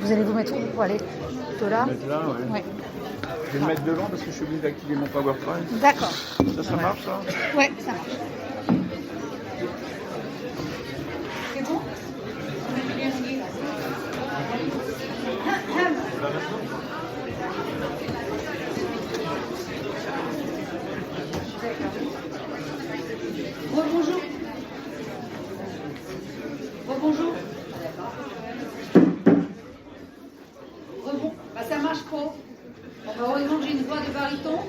Vous allez vous mettre où pour aller plutôt là? Mettre là, ouais. Ouais. Je vais me mettre devant parce que je suis obligé d'activer mon PowerPoint. D'accord. Ça marche, ça? Ouais, ça marche. C'est bon? Rebonjour. Rebonjour. Rebond. Bah, ça marche pas. Bon, bah, heureusement que j'ai une voix de baryton.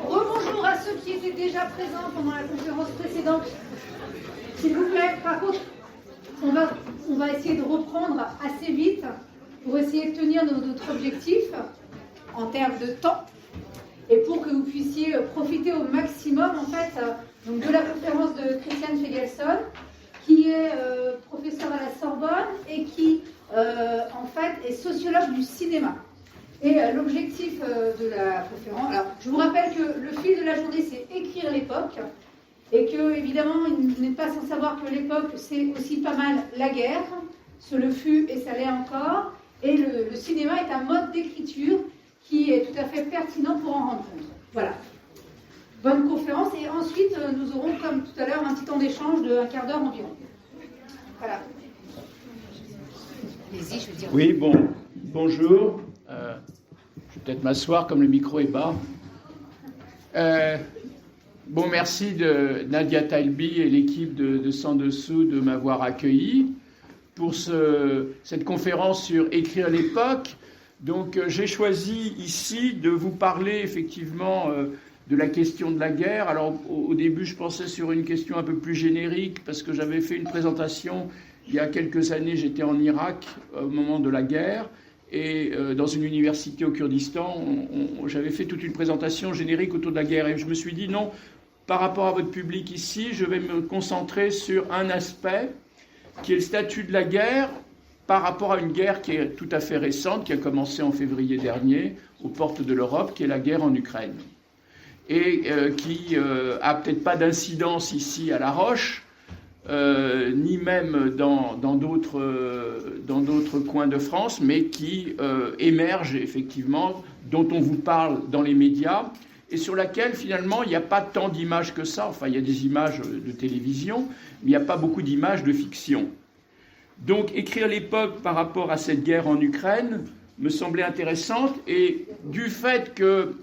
Rebonjour à ceux qui étaient déjà présents pendant la conférence précédente. S'il vous plaît, par contre, on va essayer de reprendre assez vite pour essayer de tenir notre objectif en termes de temps et pour que vous puissiez profiter au maximum en fait donc de la conférence de Christiane Fegelson, qui est professeur à la Sorbonne et qui en fait est sociologue du cinéma. Et l'objectif de la conférence, alors je vous rappelle que le fil de la journée c'est écrire l'époque et que évidemment vous n'êtes pas sans savoir que l'époque c'est aussi pas mal la guerre, ce le fut et ça l'est encore, et le cinéma est un mode d'écriture qui est tout à fait pertinent pour en rendre compte. Voilà. Bonne conférence et ensuite nous aurons comme tout à l'heure un petit temps d'échange de 1/4 d'heure environ. Voilà. Allez-y, je veux dire. Oui, bonjour. Je vais peut-être m'asseoir comme le micro est bas. Merci de Nadia Talbi et l'équipe de Sans Dessous de m'avoir accueilli pour cette conférence sur écrire l'époque. Donc j'ai choisi ici de vous parler effectivement de la question de la guerre. Alors au début je pensais sur une question un peu plus générique parce que j'avais fait une présentation il y a quelques années, j'étais en Irak au moment de la guerre et dans une université au Kurdistan, j'avais fait toute une présentation générique autour de la guerre et je me suis dit non, par rapport à votre public ici, je vais me concentrer sur un aspect qui est le statut de la guerre par rapport à une guerre qui est tout à fait récente, qui a commencé en février dernier, aux portes de l'Europe, qui est la guerre en Ukraine. Et qui a peut-être pas d'incidence ici à La Roche, ni même dans d'autres coins de France, mais qui émerge effectivement, dont on vous parle dans les médias, et sur laquelle finalement il n'y a pas tant d'images que ça. Enfin, il y a des images de télévision, mais il n'y a pas beaucoup d'images de fiction. Donc écrire l'époque par rapport à cette guerre en Ukraine me semblait intéressante, et du fait que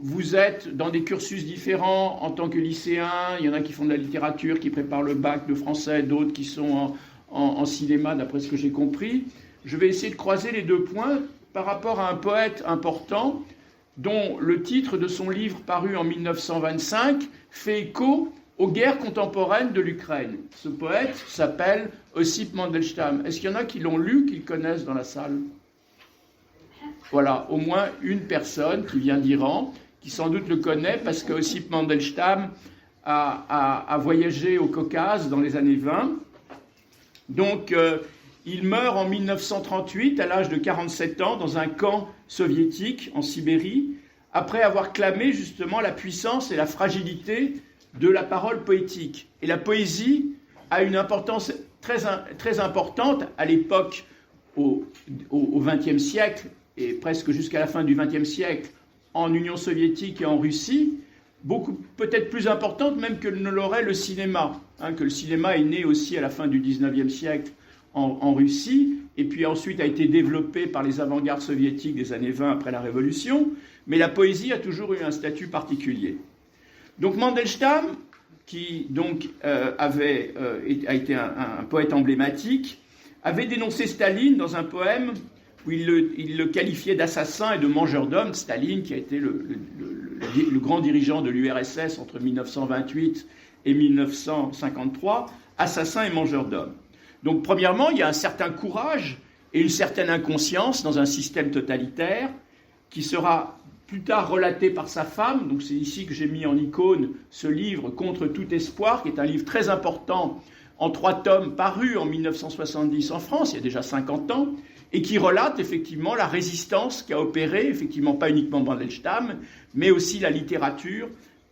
vous êtes dans des cursus différents en tant que lycéen, il y en a qui font de la littérature, qui préparent le bac de français, d'autres qui sont en cinéma d'après ce que j'ai compris, je vais essayer de croiser les deux points par rapport à un poète important dont le titre de son livre paru en 1925 fait écho aux guerres contemporaines de l'Ukraine. Ce poète s'appelle Ossip Mandelstam. Est-ce qu'il y en a qui l'ont lu, qui le connaissent dans la salle? Voilà, au moins une personne qui vient d'Iran, qui sans doute le connaît, parce que Ossip Mandelstam a voyagé au Caucase dans les années 20. Donc, il meurt en 1938, à l'âge de 47 ans, dans un camp soviétique en Sibérie, après avoir clamé justement la puissance et la fragilité de la parole poétique. Et la poésie a une importance très importante à l'époque, au XXe siècle, et presque jusqu'à la fin du XXe siècle, en Union soviétique et en Russie, beaucoup peut-être plus importante même que ne l'aurait le cinéma, que le cinéma est né aussi à la fin du XIXe siècle en Russie, et puis ensuite a été développé par les avant-gardes soviétiques des années 20 après la Révolution, mais la poésie a toujours eu un statut particulier. Donc Mandelstam, qui donc a été un poète emblématique, avait dénoncé Staline dans un poème où il le qualifiait d'assassin et de mangeur d'hommes. Staline, qui a été le grand dirigeant de l'URSS entre 1928 et 1953, assassin et mangeur d'hommes. Donc premièrement, il y a un certain courage et une certaine inconscience dans un système totalitaire qui sera plus tard relaté par sa femme. Donc c'est ici que j'ai mis en icône ce livre Contre tout espoir, qui est un livre très important en 3 tomes paru en 1970 en France, il y a déjà 50 ans, et qui relate effectivement la résistance qu'a opérée, effectivement pas uniquement Mandelstam, mais aussi la littérature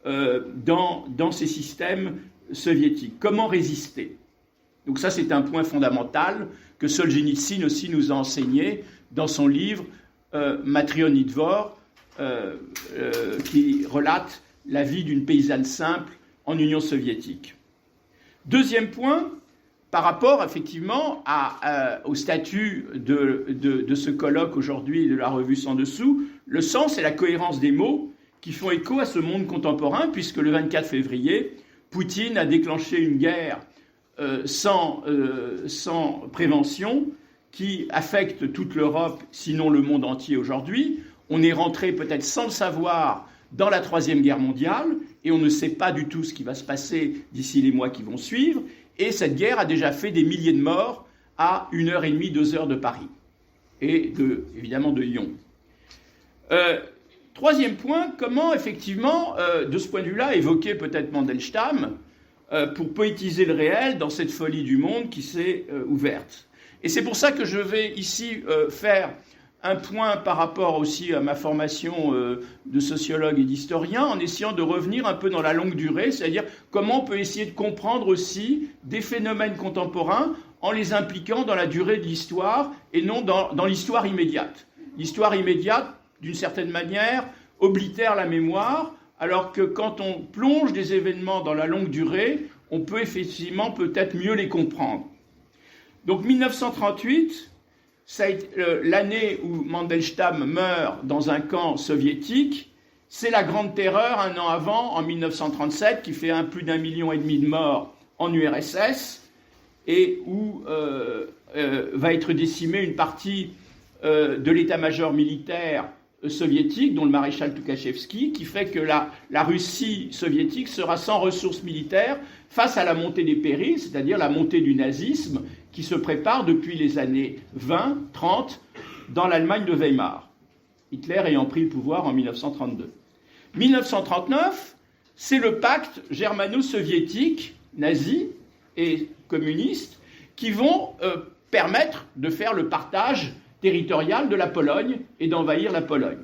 dans ces systèmes soviétiques. Comment résister ? Donc ça, c'est un point fondamental que Solzhenitsyn aussi nous a enseigné dans son livre Matriony Dvor, qui relate la vie d'une paysanne simple en Union soviétique. Deuxième point, par rapport effectivement au statut de ce colloque aujourd'hui de la revue Sans Dessous, le sens et la cohérence des mots qui font écho à ce monde contemporain, puisque le 24 février, Poutine a déclenché une guerre sans prévention qui affecte toute l'Europe, sinon le monde entier aujourd'hui. On est rentré peut-être sans le savoir dans la Troisième Guerre mondiale et on ne sait pas du tout ce qui va se passer d'ici les mois qui vont suivre. Et cette guerre a déjà fait des milliers de morts à 1h30, 2 heures de Paris et évidemment de Lyon. Troisième point, comment effectivement, de ce point de vue-là, évoquer peut-être Mandelstam pour poétiser le réel dans cette folie du monde qui s'est ouverte. Et c'est pour ça que je vais ici faire un point par rapport aussi à ma formation de sociologue et d'historien, en essayant de revenir un peu dans la longue durée, c'est-à-dire comment on peut essayer de comprendre aussi des phénomènes contemporains en les impliquant dans la durée de l'histoire et non dans l'histoire immédiate. L'histoire immédiate, d'une certaine manière, oblitère la mémoire, alors que quand on plonge des événements dans la longue durée, on peut effectivement peut-être mieux les comprendre. Donc 1938, c'est l'année où Mandelstam meurt dans un camp soviétique. C'est la grande terreur un an avant, en 1937, qui fait plus d'1,5 million de morts en URSS et où va être décimée une partie de l'état-major militaire soviétique, dont le maréchal Toukhachevski, qui fait que la Russie soviétique sera sans ressources militaires face à la montée des périls, c'est-à-dire la montée du nazisme, qui se prépare depuis les années 20, 30, dans l'Allemagne de Weimar, Hitler ayant pris le pouvoir en 1932. 1939, c'est le pacte germano-soviétique, nazi et communiste, qui vont permettre de faire le partage territorial de la Pologne et d'envahir la Pologne.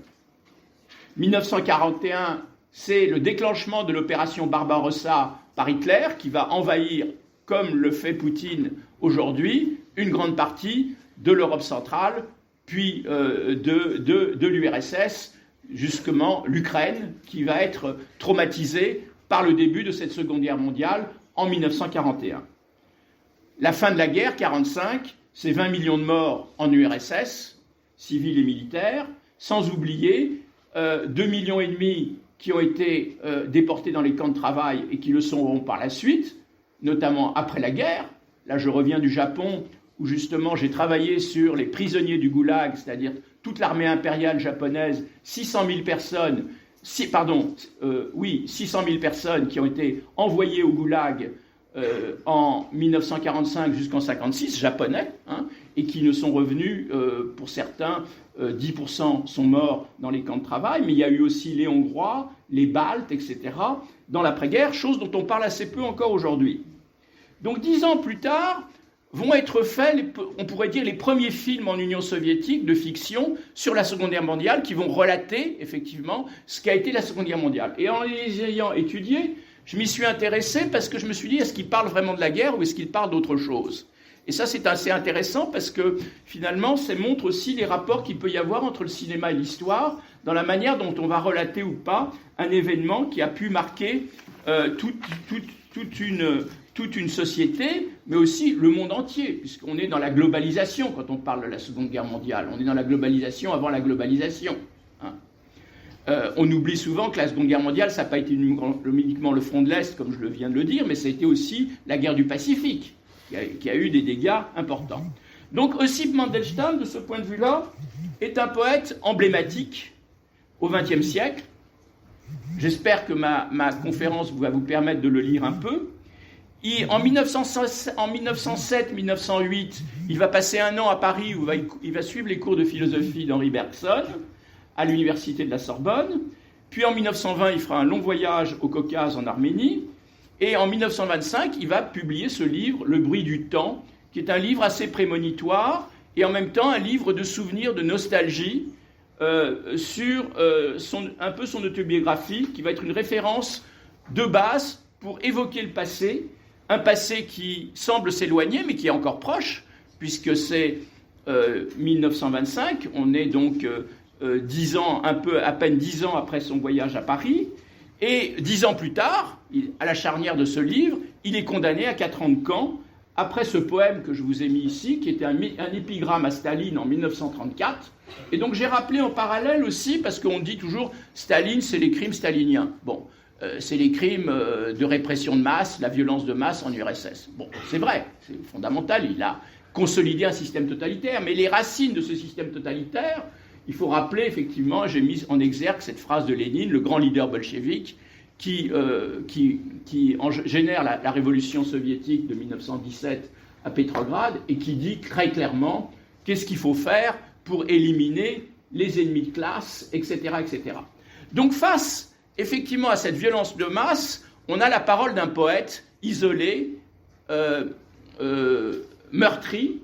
1941, c'est le déclenchement de l'opération Barbarossa par Hitler, qui va envahir, comme le fait Poutine aujourd'hui, une grande partie de l'Europe centrale, puis de l'URSS, justement l'Ukraine, qui va être traumatisée par le début de cette Seconde Guerre mondiale en 1941. La fin de la guerre, 1945, c'est 20 millions de morts en URSS, civils et militaires, sans oublier 2,5 millions qui ont été déportés dans les camps de travail et qui le seront par la suite, notamment après la guerre. Là, je reviens du Japon, où justement j'ai travaillé sur les prisonniers du Goulag, c'est-à-dire toute l'armée impériale japonaise, 600 000 personnes, 600 000 personnes qui ont été envoyées au Goulag en 1945 jusqu'en 1956, japonais, et qui ne sont revenus, pour certains, 10% sont morts dans les camps de travail, mais il y a eu aussi les Hongrois, les Baltes, etc., dans l'après-guerre, chose dont on parle assez peu encore aujourd'hui. Donc 10 ans plus tard, vont être faits, on pourrait dire, les premiers films en Union soviétique de fiction sur la Seconde Guerre mondiale qui vont relater, effectivement, ce qu'a été la Seconde Guerre mondiale. Et en les ayant étudiés, je m'y suis intéressé parce que je me suis dit, est-ce qu'il parle vraiment de la guerre ou est-ce qu'il parle d'autre chose ? Et ça, c'est assez intéressant parce que, finalement, ça montre aussi les rapports qu'il peut y avoir entre le cinéma et l'histoire dans la manière dont on va relater ou pas un événement qui a pu marquer toute une société, mais aussi le monde entier, puisqu'on est dans la globalisation quand on parle de la Seconde Guerre mondiale. On est dans la globalisation avant la globalisation. On oublie souvent que la Seconde Guerre mondiale, ça n'a pas été uniquement le front de l'Est, comme je le viens de le dire, mais ça a été aussi la guerre du Pacifique, qui a eu des dégâts importants. Donc Ossip Mandelstam, de ce point de vue-là, est un poète emblématique au XXe siècle. J'espère que ma conférence va vous permettre de le lire un peu. En 1907-1908, il va passer un an à Paris où il va suivre les cours de philosophie d'Henri Bergson à l'université de la Sorbonne. Puis en 1920, il fera un long voyage au Caucase en Arménie. Et en 1925, il va publier ce livre, Le bruit du temps, qui est un livre assez prémonitoire et en même temps un livre de souvenirs, de nostalgie sur un peu son autobiographie, qui va être une référence de base pour évoquer le passé un passé qui semble s'éloigner, mais qui est encore proche, puisque c'est 1925, on est donc 10 ans, à peine 10 ans après son voyage à Paris, et 10 ans plus tard, à la charnière de ce livre, il est condamné à 4 ans de camp, après ce poème que je vous ai mis ici, qui était un épigramme à Staline en 1934. Et donc j'ai rappelé en parallèle aussi, parce qu'on dit toujours Staline, c'est les crimes staliniens. Bon, c'est les crimes de répression de masse, la violence de masse en URSS. Bon, c'est vrai, c'est fondamental, il a consolidé un système totalitaire, mais les racines de ce système totalitaire, il faut rappeler effectivement, j'ai mis en exergue cette phrase de Lénine, le grand leader bolchevique, qui génère la révolution soviétique de 1917 à Pétrograd et qui dit très clairement qu'est-ce qu'il faut faire pour éliminer les ennemis de classe, etc., etc. Donc face effectivement à cette violence de masse, on a la parole d'un poète isolé, meurtri,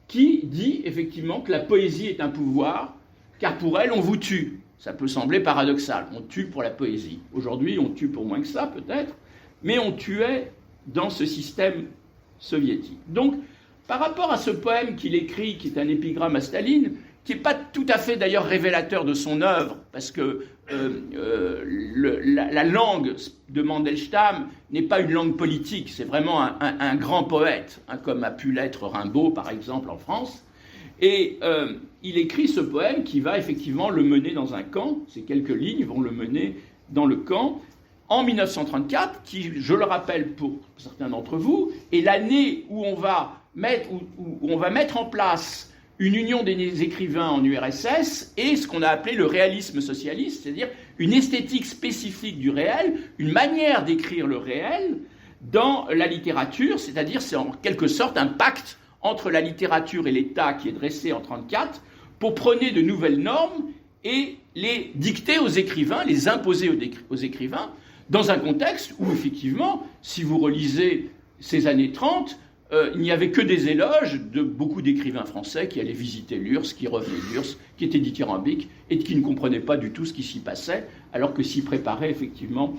qui dit effectivement que la poésie est un pouvoir, car pour elle, on vous tue. Ça peut sembler paradoxal. On tue pour la poésie. Aujourd'hui, on tue pour moins que ça, peut-être, mais on tuait dans ce système soviétique. Donc, par rapport à ce poème qu'il écrit, qui est un épigramme à Staline, qui n'est pas tout à fait d'ailleurs révélateur de son œuvre, parce que la langue de Mandelstam n'est pas une langue politique, c'est vraiment un grand poète, hein, comme a pu l'être Rimbaud, par exemple, en France. Et il écrit ce poème qui va effectivement le mener dans un camp. Ces quelques lignes vont le mener dans le camp en 1934, qui, je le rappelle pour certains d'entre vous, est l'année où on va mettre en place une union des écrivains en URSS et ce qu'on a appelé le réalisme socialiste, c'est-à-dire une esthétique spécifique du réel, une manière d'écrire le réel dans la littérature, c'est-à-dire c'est en quelque sorte un pacte entre la littérature et l'État qui est dressé en 1934 pour prôner de nouvelles normes et les dicter aux écrivains, les imposer aux écrivains, dans un contexte où, effectivement, si vous relisez ces années 30, il n'y avait que des éloges de beaucoup d'écrivains français qui allaient visiter l'URSS, qui revenaient de l'URSS, qui étaient dithyrambiques et qui ne comprenaient pas du tout ce qui s'y passait, alors que s'y préparaient, effectivement,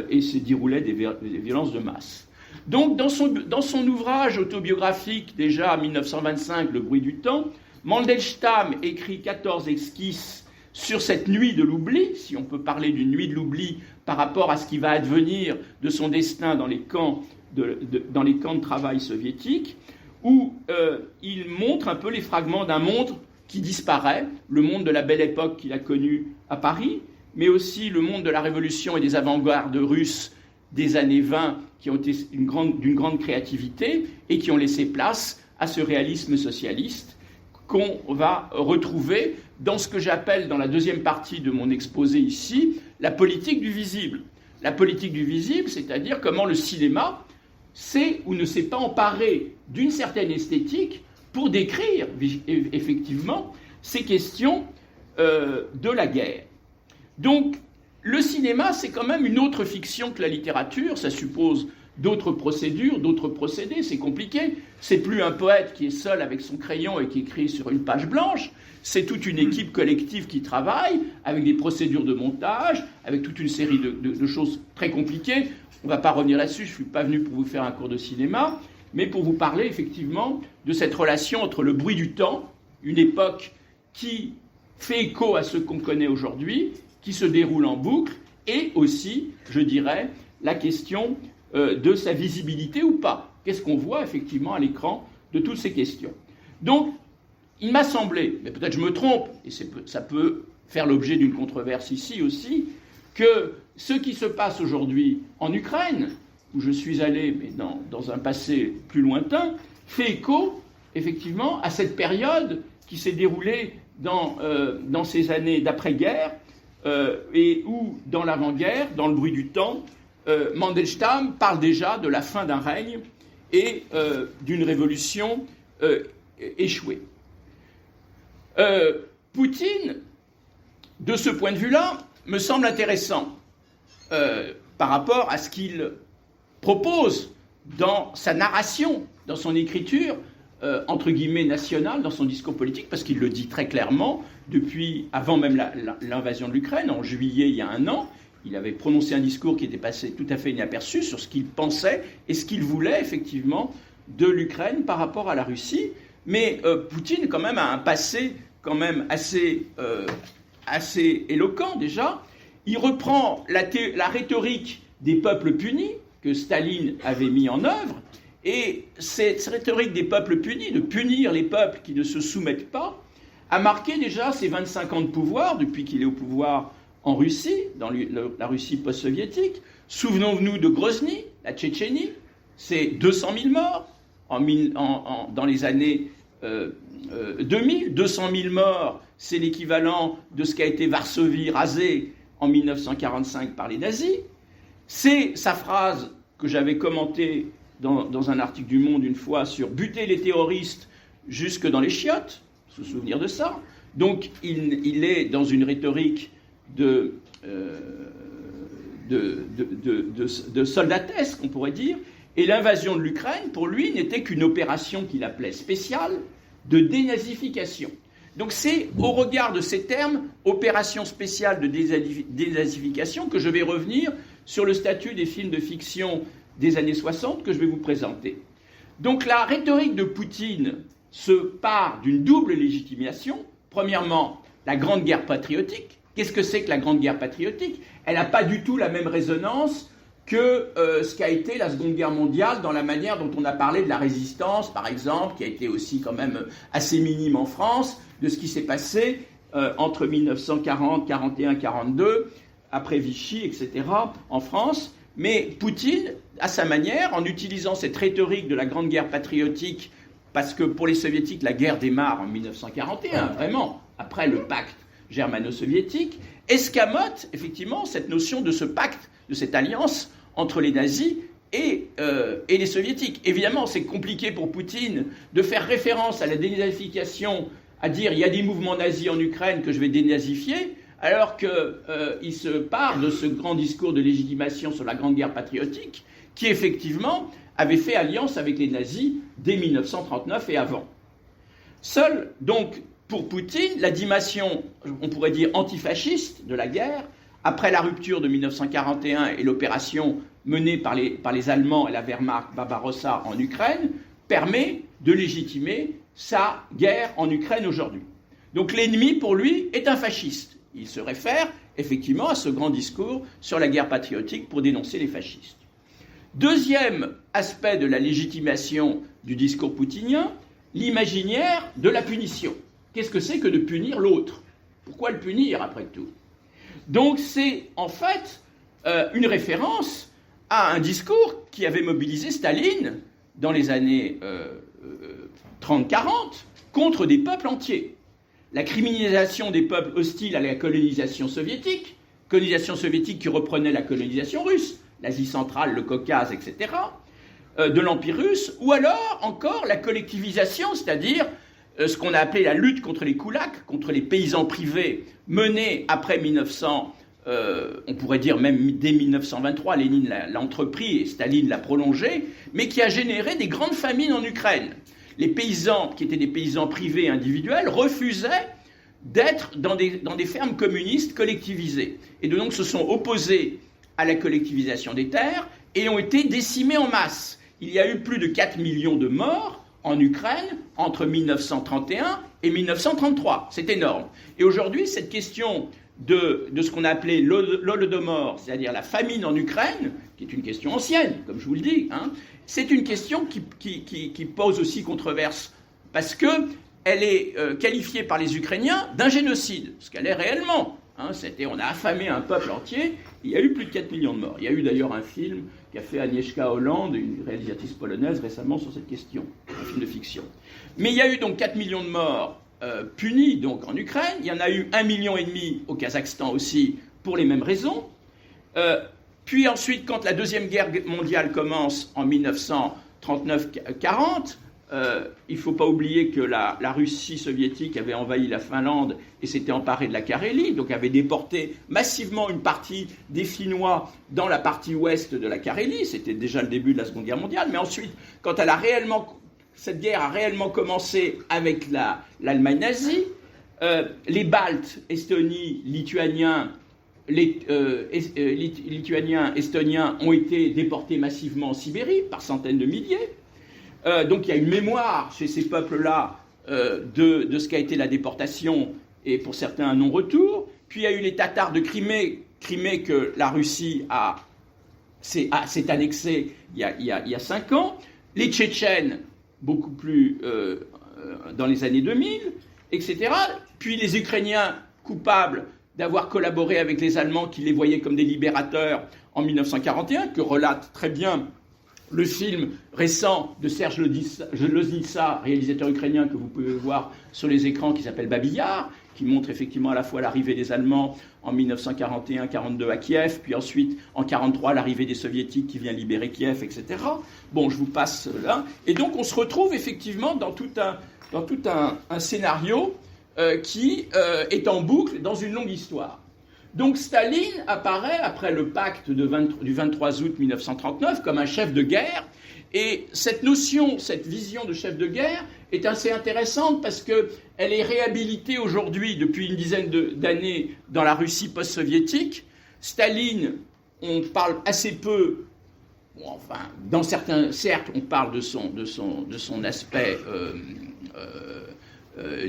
et se déroulaient des violences de masse. Donc, dans son ouvrage autobiographique, déjà en 1925, Le bruit du temps, Mandelstam écrit 14 esquisses sur cette nuit de l'oubli, si on peut parler d'une nuit de l'oubli par rapport à ce qui va advenir de son destin dans les camps de travail soviétiques, où il montre un peu les fragments d'un monde qui disparaît, le monde de la belle époque qu'il a connue à Paris, mais aussi le monde de la révolution et des avant-gardes russes des années 20 qui ont été d'une grande créativité et qui ont laissé place à ce réalisme socialiste qu'on va retrouver dans ce que j'appelle, dans la deuxième partie de mon exposé ici, la politique du visible. La politique du visible, c'est-à-dire comment le cinéma sait ou ne s'est pas emparé d'une certaine esthétique pour décrire effectivement ces questions de la guerre. Donc, le cinéma, c'est quand même une autre fiction que la littérature, ça suppose d'autres procédures, d'autres procédés, c'est compliqué. C'est plus un poète qui est seul avec son crayon et qui écrit sur une page blanche, c'est toute une équipe collective qui travaille, avec des procédures de montage, avec toute une série de choses très compliquées. On ne va pas revenir là-dessus, je ne suis pas venu pour vous faire un cours de cinéma, mais pour vous parler effectivement de cette relation entre le bruit du temps, une époque qui fait écho à ce qu'on connaît aujourd'hui, qui se déroule en boucle, et aussi, je dirais, la question de sa visibilité ou pas. Qu'est-ce qu'on voit effectivement à l'écran de toutes ces questions? Donc, il m'a semblé, mais peut-être je me trompe, et ça peut faire l'objet d'une controverse ici aussi, que ce qui se passe aujourd'hui en Ukraine, où je suis allé, mais dans un passé plus lointain, fait écho, effectivement, à cette période qui s'est déroulée dans ces années d'après-guerre, et où, dans l'avant-guerre, dans le bruit du temps, Mandelstam parle déjà de la fin d'un règne et d'une révolution échouée. Poutine, de ce point de vue-là, me semble intéressant par rapport à ce qu'il propose dans sa narration, dans son écriture, entre guillemets nationale, dans son discours politique, parce qu'il le dit très clairement, depuis avant même l'invasion de l'Ukraine, en juillet il y a un an, il avait prononcé un discours qui était passé tout à fait inaperçu sur ce qu'il pensait et ce qu'il voulait effectivement de l'Ukraine par rapport à la Russie. Mais Poutine, quand même, a un passé quand même assez éloquent déjà. Il reprend la rhétorique des peuples punis que Staline avait mis en œuvre. Et cette rhétorique des peuples punis, de punir les peuples qui ne se soumettent pas, a marqué déjà ses 25 ans de pouvoir, depuis qu'il est au pouvoir en Russie, dans la Russie post-soviétique. Souvenons-nous de Grozny, la Tchétchénie, c'est 200 000 morts dans les années 2000. 200 000 morts, c'est l'équivalent de ce qu'a été Varsovie rasée en 1945 par les nazis. C'est sa phrase que j'avais commentée dans un article du Monde une fois sur « buter les terroristes jusque dans les chiottes », se souvenir de ça. Donc il est dans une rhétorique de soldatesque, on pourrait dire, et l'invasion de l'Ukraine, pour lui, n'était qu'une opération qu'il appelait spéciale de dénazification. Donc c'est au regard de ces termes, opération spéciale de dénazification, que je vais revenir sur le statut des films de fiction des années 60 que je vais vous présenter. Donc la rhétorique de Poutine se part d'une double légitimation. Premièrement, la Grande Guerre patriotique. Qu'est-ce que c'est que la Grande Guerre patriotique? Elle n'a pas du tout la même résonance que ce qu'a été la Seconde Guerre mondiale dans la manière dont on a parlé de la résistance, par exemple, qui a été aussi quand même assez minime en France, de ce qui s'est passé entre 1940, 41, 42, après Vichy, etc., en France. Mais Poutine, à sa manière, en utilisant cette rhétorique de la Grande Guerre patriotique, parce que pour les Soviétiques, la guerre démarre en 1941, vraiment, après le pacte germano-soviétique, escamote effectivement cette notion de ce pacte, de cette alliance entre les nazis et les soviétiques. Évidemment, c'est compliqué pour Poutine de faire référence à la dénazification, à dire il y a des mouvements nazis en Ukraine que je vais dénazifier, alors qu'il se part de ce grand discours de légitimation sur la Grande Guerre patriotique, qui effectivement avait fait alliance avec les nazis dès 1939 et avant. Seule, donc, pour Poutine, la dimension, on pourrait dire, antifasciste de la guerre, après la rupture de 1941 et l'opération menée par les Allemands et la Wehrmacht Barbarossa en Ukraine, permet de légitimer sa guerre en Ukraine aujourd'hui. Donc l'ennemi, pour lui, est un fasciste. Il se réfère effectivement à ce grand discours sur la guerre patriotique pour dénoncer les fascistes. Deuxième aspect de la légitimation du discours poutinien, l'imaginaire de la punition. Qu'est-ce que c'est que de punir l'autre? Pourquoi le punir, après tout? Donc c'est en fait une référence à un discours qui avait mobilisé Staline dans les années 30-40 contre des peuples entiers. La criminalisation des peuples hostiles à la colonisation soviétique qui reprenait la colonisation russe, l'Asie centrale, le Caucase, etc., de l'Empire russe, ou alors encore la collectivisation, c'est-à-dire ce qu'on a appelé la lutte contre les koulaks, contre les paysans privés, menée après 1900, on pourrait dire même dès 1923, Lénine l'a entrepris et Staline l'a prolongé, mais qui a généré des grandes famines en Ukraine. Les paysans, qui étaient des paysans privés individuels, refusaient d'être dans des fermes communistes collectivisées. Et donc se sont opposés à la collectivisation des terres et ont été décimés en masse. Il y a eu plus de 4 millions de morts en Ukraine entre 1931 et 1933. C'est énorme. Et aujourd'hui, cette question de ce qu'on a appelé l'Holodomor, c'est-à-dire la famine en Ukraine, qui est une question ancienne, comme je vous le dis, c'est une question qui pose aussi controverse, parce qu'elle est qualifiée par les Ukrainiens d'un génocide, ce qu'elle est réellement. On a affamé un peuple entier, il y a eu plus de 4 millions de morts. Il y a eu d'ailleurs un film qu'a fait Agnieszka Holland, une réalisatrice polonaise, récemment sur cette question, un film de fiction. Mais il y a eu donc 4 millions de morts punis donc, en Ukraine, il y en a eu 1,5 million au Kazakhstan aussi, pour les mêmes raisons. Puis ensuite, quand la Deuxième Guerre mondiale commence en 1939-40, il ne faut pas oublier que la Russie soviétique avait envahi la Finlande et s'était emparée de la Carélie, donc avait déporté massivement une partie des Finnois dans la partie ouest de la Carélie. C'était déjà le début de la Seconde Guerre mondiale. Mais ensuite, quand cette guerre a réellement commencé avec l'Allemagne nazie, les Baltes, Estonie, Lituaniens, les Lituaniens, Estoniens ont été déportés massivement en Sibérie, par centaines de milliers. Donc il y a une mémoire chez ces peuples-là de ce qu'a été la déportation, et pour certains un non-retour. Puis il y a eu les Tatars de Crimée que la Russie s'est annexée il y a 5 ans. Les Tchétchènes, beaucoup plus dans les années 2000, etc. Puis les Ukrainiens coupables d'avoir collaboré avec les Allemands qui les voyaient comme des libérateurs en 1941, que relate très bien le film récent de Serge Loznitsa, réalisateur ukrainien que vous pouvez voir sur les écrans, qui s'appelle Babillard, qui montre effectivement à la fois l'arrivée des Allemands en 1941-42 à Kiev, puis ensuite en 1943 l'arrivée des Soviétiques qui vient libérer Kiev, etc. Bon, je vous passe là. Et donc on se retrouve effectivement dans tout un scénario qui est en boucle dans une longue histoire. Donc Staline apparaît après le pacte du 23 août 1939 comme un chef de guerre, et cette notion, cette vision de chef de guerre est assez intéressante parce qu'elle est réhabilitée aujourd'hui depuis une dizaine d'années dans la Russie post-soviétique. Staline, on parle assez peu, enfin dans certains cercles on parle de son aspect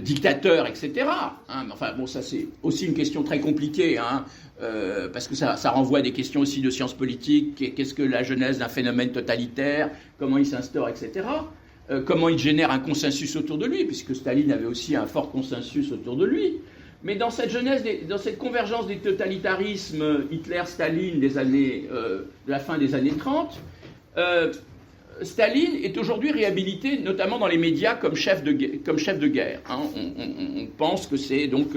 dictateur, etc. Hein, mais enfin, bon, ça c'est aussi une question très compliquée, hein, parce que ça renvoie à des questions aussi de sciences politiques. Qu'est-ce que la genèse d'un phénomène totalitaire? Comment il s'instaure, etc. Comment il génère un consensus autour de lui, puisque Staline avait aussi un fort consensus autour de lui. Mais dans cette genèse, dans cette convergence des totalitarismes Hitler-Staline de la fin des années 30, Staline est aujourd'hui réhabilité, notamment dans les médias, comme chef de guerre. Hein. On pense que c'est donc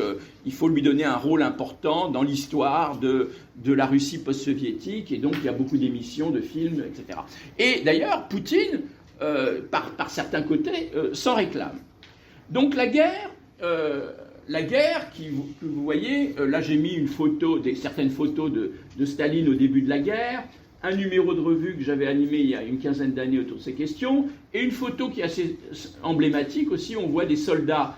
il faut lui donner un rôle important dans l'histoire de la Russie post-soviétique, et donc il y a beaucoup d'émissions, de films, etc. Et d'ailleurs, Poutine, par certains côtés, s'en réclame. Donc la guerre que vous voyez, là j'ai mis certaines photos de Staline au début de la guerre, un numéro de revue que j'avais animé il y a une quinzaine d'années autour de ces questions, et une photo qui est assez emblématique aussi. On voit des soldats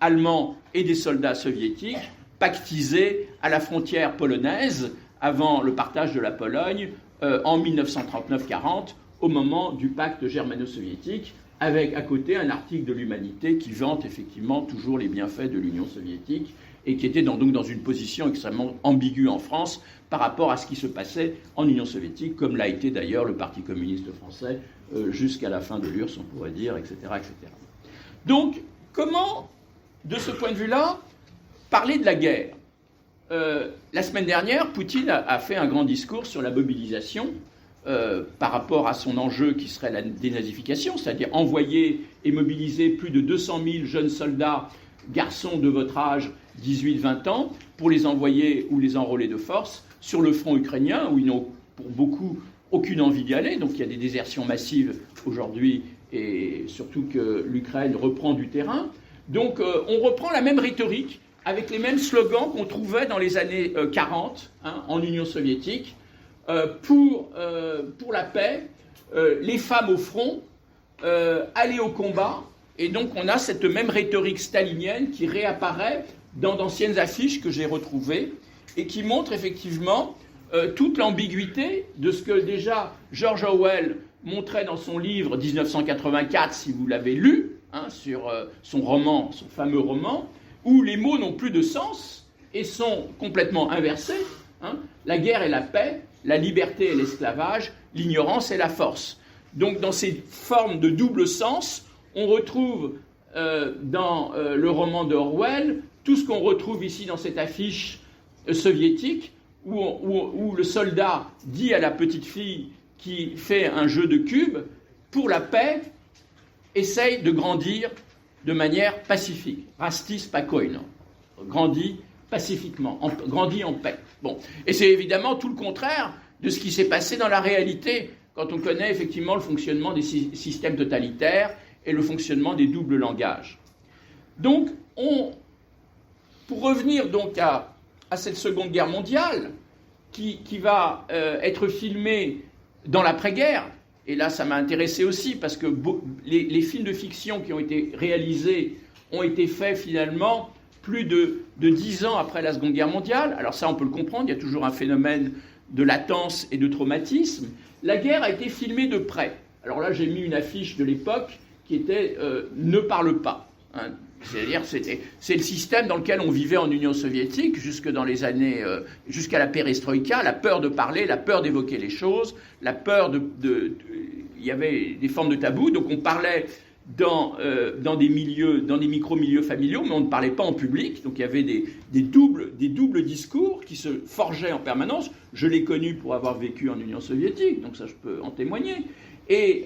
allemands et des soldats soviétiques pactisés à la frontière polonaise avant le partage de la Pologne en 1939-40, au moment du pacte germano-soviétique, avec à côté un article de l'Humanité qui vante effectivement toujours les bienfaits de l'Union soviétique, et qui était donc dans une position extrêmement ambiguë en France par rapport à ce qui se passait en Union soviétique, comme l'a été d'ailleurs le Parti communiste français jusqu'à la fin de l'URSS, on pourrait dire, etc., etc. Donc, comment, de ce point de vue-là, parler de la guerre? La semaine dernière, Poutine a fait un grand discours sur la mobilisation par rapport à son enjeu qui serait la dénazification, c'est-à-dire envoyer et mobiliser plus de 200 000 jeunes soldats, garçons de votre âge, 18-20 ans, pour les envoyer ou les enrôler de force sur le front ukrainien, où ils n'ont pour beaucoup aucune envie d'y aller. Donc il y a des désertions massives aujourd'hui, et surtout que l'Ukraine reprend du terrain. Donc on reprend la même rhétorique, avec les mêmes slogans qu'on trouvait dans les années 40 en Union soviétique, pour la paix, les femmes au front, aller au combat. Et donc on a cette même rhétorique stalinienne qui réapparaît dans d'anciennes affiches que j'ai retrouvées, et qui montre effectivement toute l'ambiguïté de ce que déjà George Orwell montrait dans son livre 1984, si vous l'avez lu, sur son fameux roman, où les mots n'ont plus de sens et sont complètement inversés. La guerre et la paix, la liberté et l'esclavage, l'ignorance et la force. Donc dans ces formes de double sens, on retrouve dans le roman d'Orwell tout ce qu'on retrouve ici dans cette affiche soviétique, où le soldat dit à la petite fille qui fait un jeu de cubes, pour la paix, essaye de grandir de manière pacifique. Rastis spokojno. Grandit pacifiquement, grandit en paix. Bon. Et c'est évidemment tout le contraire de ce qui s'est passé dans la réalité, quand on connaît effectivement le fonctionnement des systèmes totalitaires et le fonctionnement des doubles langages. Donc, pour revenir donc à cette Seconde Guerre mondiale, qui va être filmée dans l'après-guerre, et là ça m'a intéressé aussi, parce que les films de fiction qui ont été réalisés ont été faits finalement plus de 10 ans après la Seconde Guerre mondiale. Alors ça, on peut le comprendre, il y a toujours un phénomène de latence et de traumatisme. La guerre a été filmée de près. Alors là, j'ai mis une affiche de l'époque qui était « Ne parle pas ». C'est-à-dire, c'est le système dans lequel on vivait en Union soviétique jusque dans les années, jusqu'à la perestroïka, la peur de parler, la peur d'évoquer les choses, la peur il y avait des formes de tabou, donc on parlait dans des milieux, dans des micro-milieux familiaux, mais on ne parlait pas en public, donc il y avait des doubles discours qui se forgeaient en permanence. Je l'ai connu pour avoir vécu en Union soviétique, donc ça je peux en témoigner. Et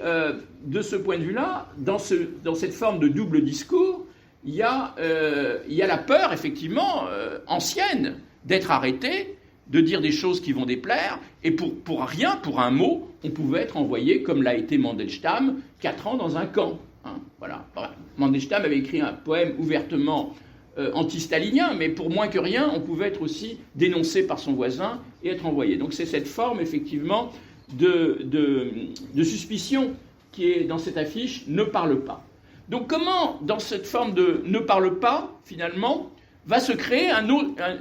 de ce point de vue-là, dans cette forme de double discours, il y a la peur, effectivement, ancienne, d'être arrêté, de dire des choses qui vont déplaire, et pour rien, pour un mot, on pouvait être envoyé, comme l'a été Mandelstam, 4 ans dans un camp. Voilà. Mandelstam avait écrit un poème ouvertement anti-stalinien, mais pour moins que rien, on pouvait être aussi dénoncé par son voisin et être envoyé. Donc c'est cette forme, effectivement, de suspicion qui est dans cette affiche « Ne parle pas ». Donc comment, dans cette forme de « ne parle pas », finalement, va se créer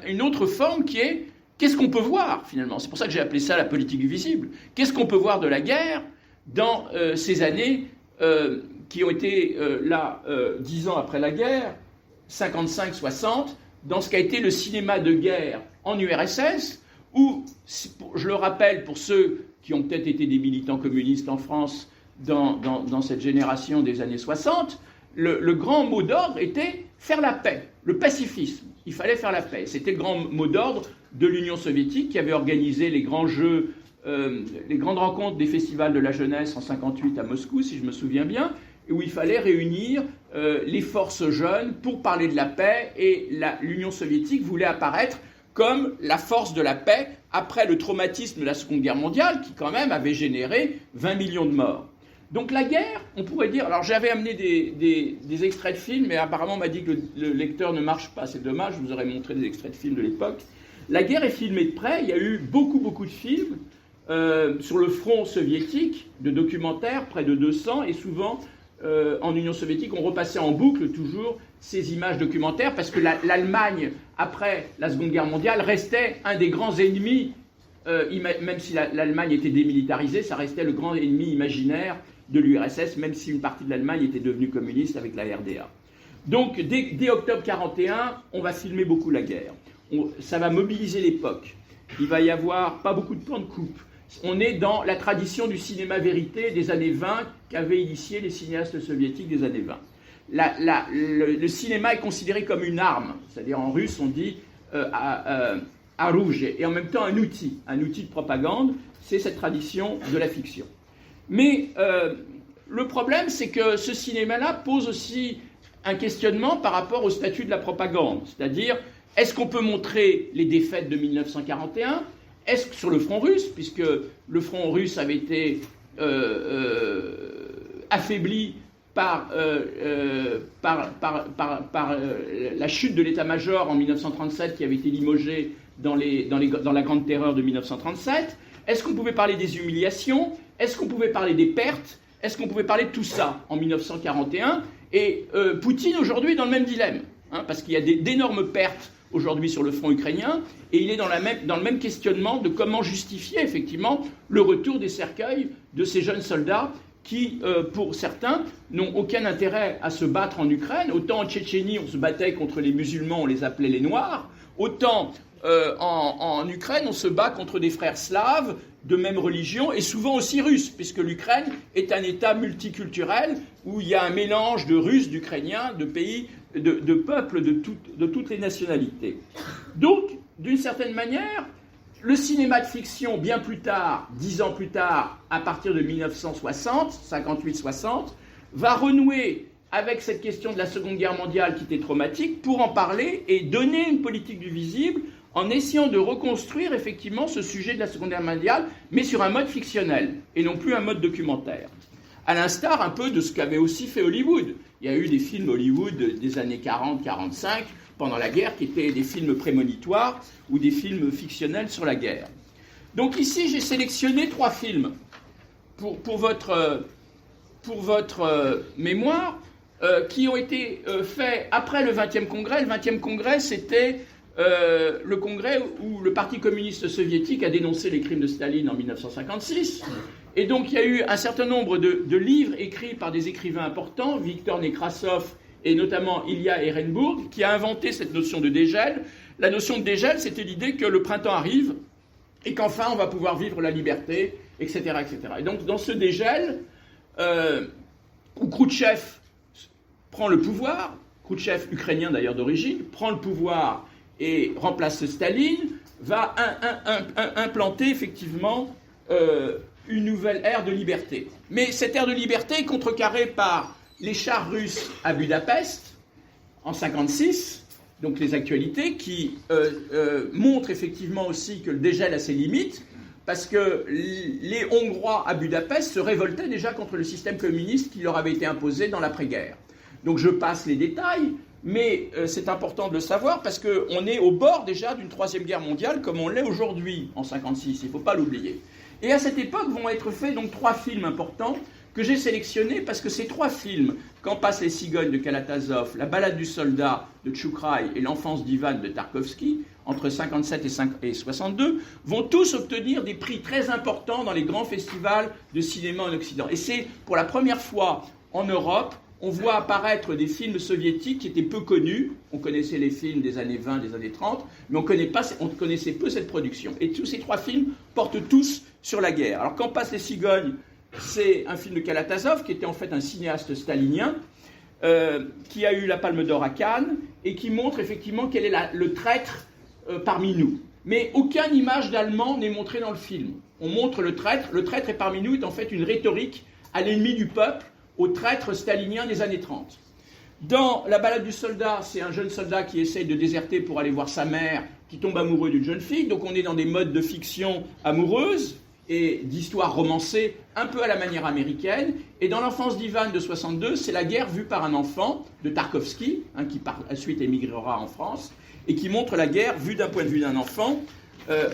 une autre forme qui est « qu'est-ce qu'on peut voir » finalement. C'est pour ça que j'ai appelé ça la politique du visible. Qu'est-ce qu'on peut voir de la guerre dans ces années qui ont été là 10 ans après la guerre, 55-60, dans ce qu'a été le cinéma de guerre en URSS, où, je le rappelle pour ceux qui ont peut-être été des militants communistes en France dans cette génération des années 60, le grand mot d'ordre était faire la paix, le pacifisme. Il fallait faire la paix. C'était le grand mot d'ordre de l'Union soviétique qui avait organisé les grands jeux, les grandes rencontres des festivals de la jeunesse en 58 à Moscou, si je me souviens bien, où il fallait réunir les forces jeunes pour parler de la paix, et l'Union soviétique voulait apparaître comme la force de la paix après le traumatisme de la Seconde Guerre mondiale qui quand même avait généré 20 millions de morts. Donc la guerre, on pourrait dire... Alors j'avais amené des extraits de films, mais apparemment on m'a dit que le lecteur ne marche pas. C'est dommage, je vous aurais montré des extraits de films de l'époque. La guerre est filmée de près, il y a eu beaucoup de films sur le front soviétique, de documentaires, près de 200, et souvent en Union soviétique on repassait en boucle toujours ces images documentaires, parce que l'Allemagne, après la Seconde Guerre mondiale, restait un des grands ennemis, même si l'Allemagne était démilitarisée, ça restait le grand ennemi imaginaire de l'URSS, même si une partie de l'Allemagne était devenue communiste avec la RDA. Donc, dès octobre 1941, on va filmer beaucoup la guerre. Ça va mobiliser l'époque. Il va y avoir pas beaucoup de plans de coupe. On est dans la tradition du cinéma vérité des années 20 qu'avaient initié les cinéastes soviétiques des années 20. Le cinéma est considéré comme une arme, c'est-à-dire en russe on dit оружие, et en même temps un outil de propagande. C'est cette tradition de la fiction. Mais le problème, c'est que ce cinéma-là pose aussi un questionnement par rapport au statut de la propagande, c'est-à-dire est-ce qu'on peut montrer les défaites de 1941 ? Est-ce que sur le front russe, puisque le front russe avait été affaibli par la chute de l'état-major en 1937 qui avait été limogé dans la Grande Terreur de 1937. Est-ce qu'on pouvait parler des humiliations? Est-ce qu'on pouvait parler des pertes? Est-ce qu'on pouvait parler de tout ça en 1941? Et Poutine aujourd'hui est dans le même dilemme, parce qu'il y a d'énormes pertes aujourd'hui sur le front ukrainien, et il est dans le même questionnement de comment justifier effectivement le retour des cercueils de ces jeunes soldats qui, pour certains, n'ont aucun intérêt à se battre en Ukraine. Autant en Tchétchénie, on se battait contre les musulmans, on les appelait les Noirs, autant en Ukraine, on se bat contre des frères slaves de même religion, et souvent aussi russes, puisque l'Ukraine est un État multiculturel où il y a un mélange de Russes, d'Ukrainiens, de pays, de peuples de toutes les nationalités. Donc, d'une certaine manière, le cinéma de fiction, bien plus tard, 10 ans plus tard, à partir de 1960, 58-60, va renouer avec cette question de la Seconde Guerre mondiale qui était traumatique pour en parler et donner une politique du visible en essayant de reconstruire effectivement ce sujet de la Seconde Guerre mondiale, mais sur un mode fictionnel et non plus un mode documentaire. À l'instar un peu de ce qu'avait aussi fait Hollywood. Il y a eu des films Hollywood des années 40-45 pendant la guerre qui étaient des films prémonitoires ou des films fictionnels sur la guerre. Donc ici, j'ai sélectionné 3 films pour votre mémoire. qui ont été faits après le 20e congrès. Le 20e congrès, c'était le congrès où le Parti communiste soviétique a dénoncé les crimes de Staline en 1956. Et donc, il y a eu un certain nombre de livres écrits par des écrivains importants, Viktor Nekrasov et notamment Ilya Ehrenburg, qui a inventé cette notion de dégel. La notion de dégel, c'était l'idée que le printemps arrive et qu'enfin, on va pouvoir vivre la liberté, etc., etc. Et donc, dans ce dégel, où Khrouchtchev prend le pouvoir, Khrouchtchev, ukrainien d'ailleurs d'origine, prend le pouvoir et remplace Staline, va implanter effectivement une nouvelle ère de liberté. Mais cette ère de liberté est contrecarrée par les chars russes à Budapest, en 1956, donc les actualités, qui montrent effectivement aussi que le dégel a ses limites, parce que les Hongrois à Budapest se révoltaient déjà contre le système communiste qui leur avait été imposé dans l'après-guerre. Donc je passe les détails, mais c'est important de le savoir parce qu'on est au bord déjà d'une troisième guerre mondiale comme on l'est aujourd'hui en 1956, il ne faut pas l'oublier. Et à cette époque vont être faits donc 3 films importants que j'ai sélectionnés parce que ces 3 films, Quand passent les cigognes de Kalatazov, La balade du soldat de Tchoukrai et L'enfance d'Ivan de Tarkovsky, entre 57 et 62, vont tous obtenir des prix très importants dans les grands festivals de cinéma en Occident. Et c'est pour la première fois en Europe, on voit apparaître des films soviétiques qui étaient peu connus. On connaissait les films des années 20, des années 30, mais on connaissait peu cette production. Et tous ces 3 films portent tous sur la guerre. Alors, Quand passent les cigognes, c'est un film de Kalatazov, qui était en fait un cinéaste stalinien, qui a eu la Palme d'Or à Cannes, et qui montre effectivement quel est le traître parmi nous. Mais aucune image d'Allemand n'est montrée dans le film. On montre le traître. Le traître est parmi nous est en fait une rhétorique à l'ennemi du peuple, au traître stalinien des années 30. Dans La balade du soldat, c'est un jeune soldat qui essaye de déserter pour aller voir sa mère, qui tombe amoureux d'une jeune fille. Donc on est dans des modes de fiction amoureuse et d'histoire romancée, un peu à la manière américaine. Et dans L'enfance d'Ivan de 62, c'est la guerre vue par un enfant de Tarkovsky, qui par la suite émigrera en France, et qui montre la guerre vue d'un point de vue d'un enfant,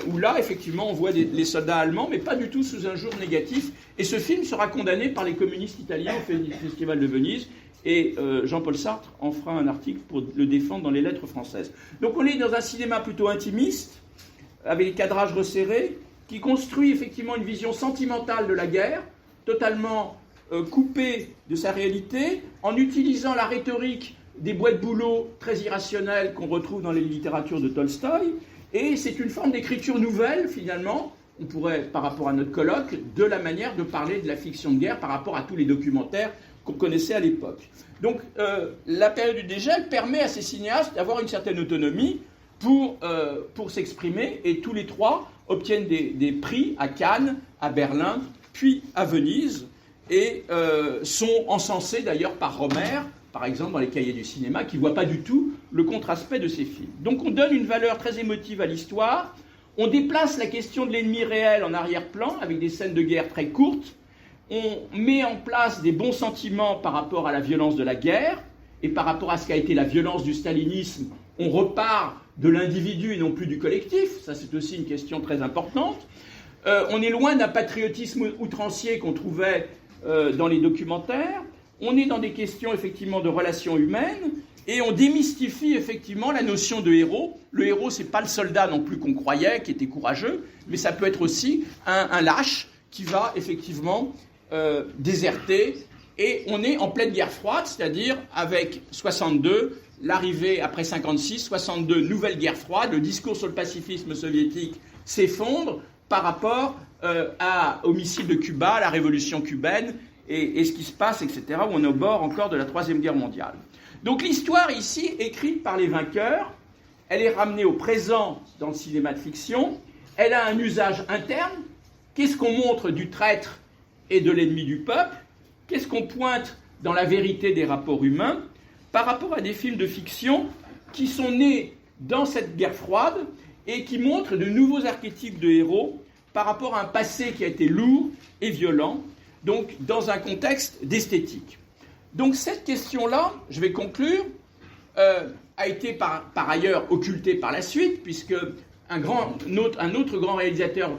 où là, effectivement, on voit les soldats allemands, mais pas du tout sous un jour négatif. Et ce film sera condamné par les communistes italiens au Festival de Venise. Et Jean-Paul Sartre en fera un article pour le défendre dans les lettres françaises. Donc on est dans un cinéma plutôt intimiste, avec des cadrages resserrés, qui construit effectivement une vision sentimentale de la guerre, totalement coupée de sa réalité, en utilisant la rhétorique des boîtes-boulots très irrationnelles qu'on retrouve dans les littératures de Tolstoï. Et c'est une forme d'écriture nouvelle, finalement, on pourrait, par rapport à notre colloque, de la manière de parler de la fiction de guerre par rapport à tous les documentaires qu'on connaissait à l'époque. Donc, la période du dégel permet à ces cinéastes d'avoir une certaine autonomie pour s'exprimer, et tous les 3 obtiennent des prix à Cannes, à Berlin, puis à Venise, et sont encensés d'ailleurs par Romer, par exemple dans les cahiers du cinéma, qui ne voit pas du tout le contre-aspect de ces films. Donc on donne une valeur très émotive à l'histoire, on déplace la question de l'ennemi réel en arrière-plan, avec des scènes de guerre très courtes, on met en place des bons sentiments par rapport à la violence de la guerre, et par rapport à ce qu'a été la violence du stalinisme, on repart de l'individu et non plus du collectif, ça c'est aussi une question très importante. On est loin d'un patriotisme outrancier qu'on trouvait dans les documentaires. On est dans des questions effectivement de relations humaines et on démystifie effectivement la notion de héros. Le héros, c'est pas le soldat non plus qu'on croyait, qui était courageux, mais ça peut être aussi un lâche qui va effectivement déserter. Et on est en pleine guerre froide, c'est-à-dire avec 62, l'arrivée après 56, 62, nouvelle guerre froide, le discours sur le pacifisme soviétique s'effondre par rapport au missile de Cuba, à la révolution cubaine, et ce qui se passe, etc., où on est au bord encore de la Troisième Guerre mondiale. Donc l'histoire ici, écrite par les vainqueurs, elle est ramenée au présent dans le cinéma de fiction, elle a un usage interne. Qu'est-ce qu'on montre du traître et de l'ennemi du peuple? Qu'est-ce qu'on pointe dans la vérité des rapports humains par rapport à des films de fiction qui sont nés dans cette guerre froide et qui montrent de nouveaux archétypes de héros par rapport à un passé qui a été lourd et violent, donc dans un contexte d'esthétique. Donc cette question-là, je vais conclure, a été par ailleurs occultée par la suite, puisque un autre grand réalisateur,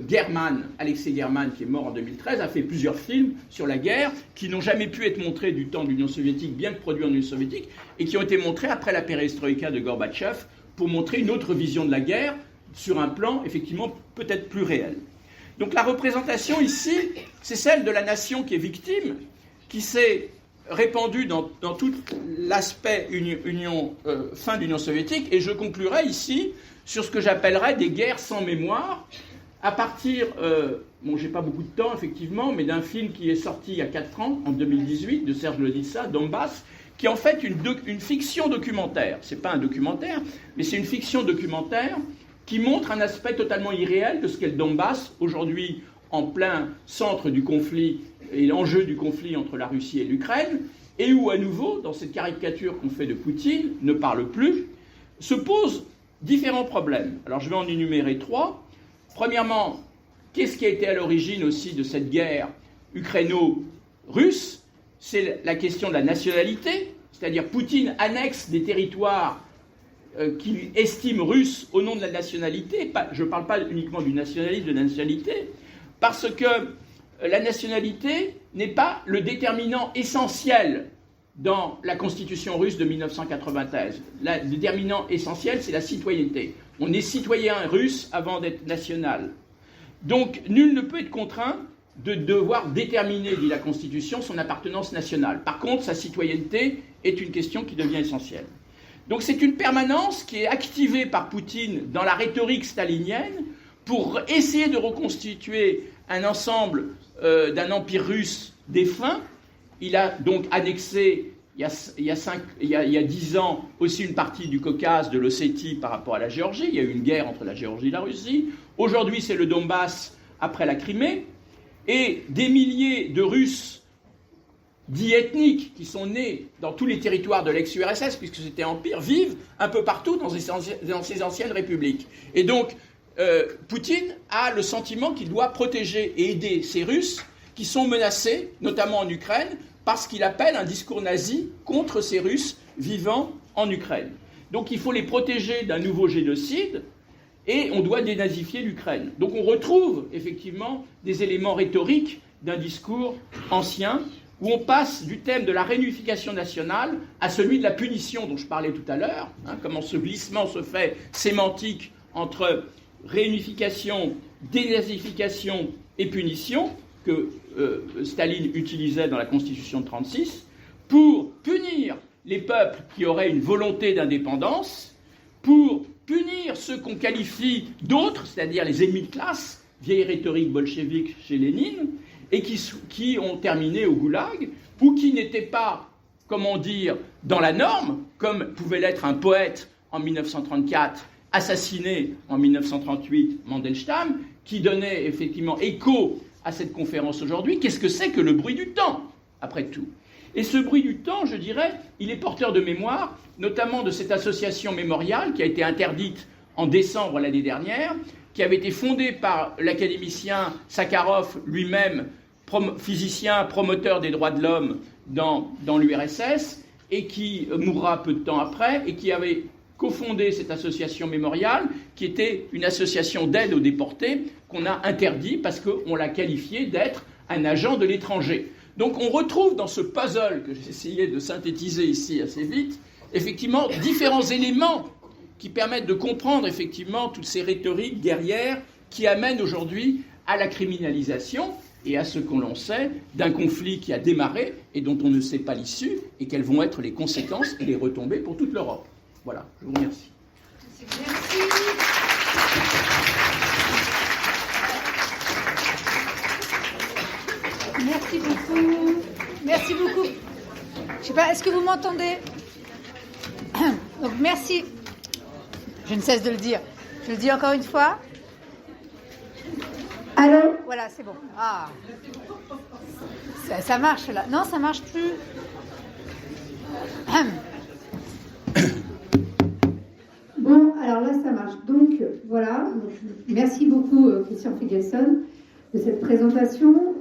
German, Alexei German, qui est mort en 2013, a fait plusieurs films sur la guerre qui n'ont jamais pu être montrés du temps de l'Union soviétique, bien que produits en Union soviétique, et qui ont été montrés après la perestroïka de Gorbatchev pour montrer une autre vision de la guerre sur un plan effectivement peut-être plus réel. Donc la représentation ici, c'est celle de la nation qui est victime, qui s'est répandue dans tout l'aspect fin de l'Union soviétique, et je conclurai ici sur ce que j'appellerais des guerres sans mémoire, à partir, j'ai pas beaucoup de temps effectivement, mais d'un film qui est sorti il y a 4 ans, en 2018, de Serge Lodissa, Donbass, qui est en fait une fiction documentaire. C'est pas un documentaire, mais c'est une fiction documentaire qui montre un aspect totalement irréel de ce qu'est le Donbass, aujourd'hui en plein centre du conflit et l'enjeu du conflit entre la Russie et l'Ukraine, et où à nouveau, dans cette caricature qu'on fait de Poutine, ne parle plus, se posent différents problèmes. Alors je vais en énumérer 3. Premièrement, qu'est-ce qui a été à l'origine aussi de cette guerre ukraino-russe? C'est la question de la nationalité, c'est-à-dire Poutine annexe des territoires qu'il estime russes au nom de la nationalité. Je ne parle pas uniquement du nationalisme, de la nationalité, parce que la nationalité n'est pas le déterminant essentiel dans la constitution russe de 1993. Le déterminant essentiel, c'est la citoyenneté. On est citoyen russe avant d'être national. Donc, nul ne peut être contraint de devoir déterminer, dit la Constitution, son appartenance nationale. Par contre, sa citoyenneté est une question qui devient essentielle. Donc c'est une permanence qui est activée par Poutine dans la rhétorique stalinienne pour essayer de reconstituer un ensemble d'un empire russe défunt. Il a donc annexé, il y a 10 ans, aussi une partie du Caucase, de l'Ossétie par rapport à la Géorgie. Il y a eu une guerre entre la Géorgie et la Russie. Aujourd'hui, c'est le Donbass après la Crimée. Et des milliers de Russes dits ethniques qui sont nés dans tous les territoires de l'ex-URSS, puisque c'était empire, vivent un peu partout dans ces anciennes républiques. Et donc, Poutine a le sentiment qu'il doit protéger et aider ces Russes qui sont menacés, notamment en Ukraine, parce qu'il appelle un discours nazi contre ces Russes vivant en Ukraine. Donc il faut les protéger d'un nouveau génocide, et on doit dénazifier l'Ukraine. Donc on retrouve effectivement des éléments rhétoriques d'un discours ancien, où on passe du thème de la réunification nationale à celui de la punition dont je parlais tout à l'heure, comment ce glissement se fait sémantique entre réunification, dénazification et punition, que Staline utilisait dans la Constitution de 1936, pour punir les peuples qui auraient une volonté d'indépendance, pour punir ceux qu'on qualifie d'autres, c'est-à-dire les ennemis de classe, vieille rhétorique bolchevique chez Lénine, et qui ont terminé au goulag, ou qui n'étaient pas, comment dire, dans la norme, comme pouvait l'être un poète en 1934, assassiné en 1938, Mandelstam, qui donnait effectivement écho à cette conférence aujourd'hui. Qu'est-ce que c'est que le bruit du temps, après tout? Et ce bruit du temps, je dirais, il est porteur de mémoire, notamment de cette association mémoriale qui a été interdite en décembre l'année dernière, qui avait été fondée par l'académicien Sakharov lui-même, physicien, promoteur des droits de l'homme dans l'URSS, et qui mourra peu de temps après, et qui avait cofondé cette association mémoriale, qui était une association d'aide aux déportés, qu'on a interdit parce qu'on l'a qualifié d'être un agent de l'étranger. Donc on retrouve dans ce puzzle que j'ai essayé de synthétiser ici assez vite, effectivement, différents éléments qui permettent de comprendre effectivement toutes ces rhétoriques guerrières qui amènent aujourd'hui à la criminalisation et à ce qu'on l'on sait d'un conflit qui a démarré et dont on ne sait pas l'issue et quelles vont être les conséquences et les retombées pour toute l'Europe. Voilà, je vous remercie. Merci beaucoup. Merci beaucoup. Je sais pas, est-ce que vous m'entendez? Donc merci. Je ne cesse de le dire. Je le dis encore une fois. Allô? Voilà, c'est bon. Ah. Ça marche là. Non, ça marche plus. Bon, alors là, ça marche. Donc, voilà. Donc, merci beaucoup, Christian Figelson, de cette présentation.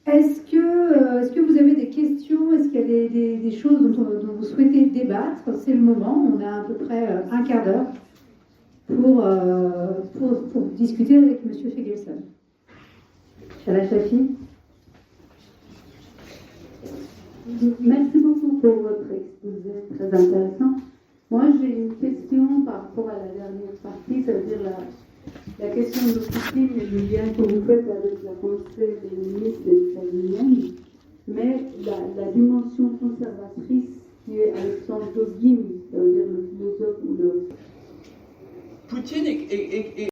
Est-ce que vous avez des questions? Est-ce qu'il y a des choses dont vous souhaitez débattre? C'est le moment. On a à peu près un quart d'heure. pour discuter avec M. Feigelson. Shala Shafi. Merci beaucoup pour votre exposé, très intéressant. Moi, j'ai une question par rapport à la dernière partie, c'est-à-dire la question de Poutine et le lien que vous faites avec la pensée léniniste et stalinienne, mais la dimension conservatrice qui est Alexandre Dovgin, c'est-à-dire le philosophe ou le... Poutine est